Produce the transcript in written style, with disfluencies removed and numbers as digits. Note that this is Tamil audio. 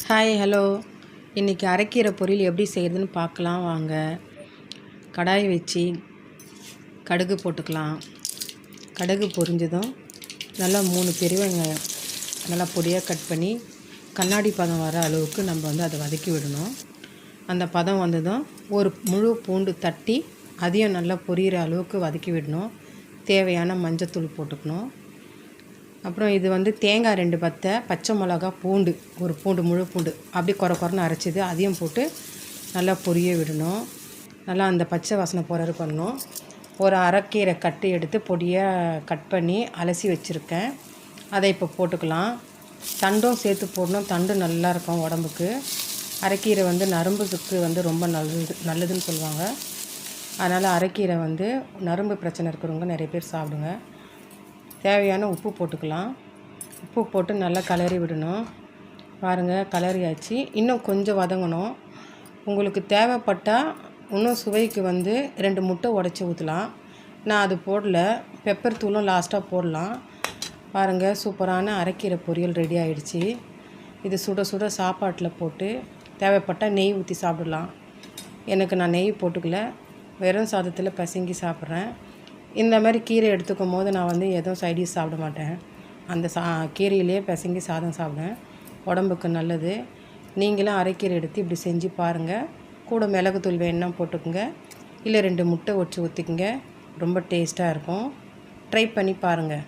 Hi hello. இன்றைக்கி அரைக்கீரை பொரியல் எப்படி செய்கிறதுன்னு பார்க்கலாம் வாங்க. கடாய் வச்சு கடுகு போட்டுக்கலாம். கடுகு பொரிஞ்சதும் நல்லா 3 பெரிய வெங்காயம் நல்லா பொடியாக கட் பண்ணி கண்ணாடி பதம் வர அளவுக்கு நம்ம அதை வதக்கி விடணும். அந்த பதம் வந்ததும் ஒரு முழு பூண்டு தட்டி அதையும் நல்லா பொரியிற அளவுக்கு வதக்கி விடணும். தேவையான மஞ்சத்தூள் போட்டுக்கணும். அப்புறம் இது தேங்காய் 2 பத்தை, பச்சை மிளகா, பூண்டு ஒரு பூண்டு முழு பூண்டு அப்படி குறன்னு அரைச்சிது அதையும் போட்டு நல்லா பொரிய விடணும். நல்லா அந்த பச்சை வாசனை போகிற பண்ணணும். ஒரு அரைக்கீரை கட்டு எடுத்து பொடியாக கட் பண்ணி அலசி வச்சுருக்கேன். அதை இப்போ போட்டுக்கலாம். தண்டும் சேர்த்து போடணும். தண்டு நல்லாயிருக்கும் உடம்புக்கு. அரைக்கீரை நரம்புக்கு ரொம்ப நல்லதுன்னு சொல்லுவாங்க. அதனால் அரைக்கீரை நரம்பு பிரச்சனை இருக்கிறவங்க நிறைய பேர் சாப்பிடுங்க. தேவையான உப்பு போட்டுக்கலாம். உப்பு போட்டு நல்லா கிளறி விடணும். பாருங்கள், கிளறியாச்சு. இன்னும் கொஞ்சம் வதங்கணும். உங்களுக்கு தேவைப்பட்டால் இன்னும் சுவைக்கு 2 முட்டை உடச்சி ஊற்றலாம். நான் அது போடல. பெப்பர் தூளும் லாஸ்ட்டாக போடலாம். பாருங்கள், சூப்பரான அரைக்கீரை பொரியல் ரெடி ஆகிடுச்சி. இது சுட சுட சாப்பாட்டில் போட்டு தேவைப்பட்டால் நெய் ஊற்றி சாப்பிடலாம். நான் நெய் போட்டுக்கல, வெறும் சாதத்தில் பசங்கி சாப்பிட்றேன். இந்த மாதிரி கீரை எடுத்துக்கும் போது நான் எதுவும் சைடிஷ் சாப்பிட மாட்டேன். அந்த கீரையிலே பசங்கி சாதம் சாப்பிடுவேன். உடம்புக்கு நல்லது. நீங்களும் அரைக்கீரை எடுத்து இப்படி செஞ்சு பாருங்கள். கூட மிளகுத்தூள் வேணுன்னா போட்டுக்குங்க. இல்லை 2 முட்டை உடச்சி ஊற்றிக்குங்க. ரொம்ப டேஸ்ட்டாக இருக்கும். ட்ரை பண்ணி பாருங்கள்.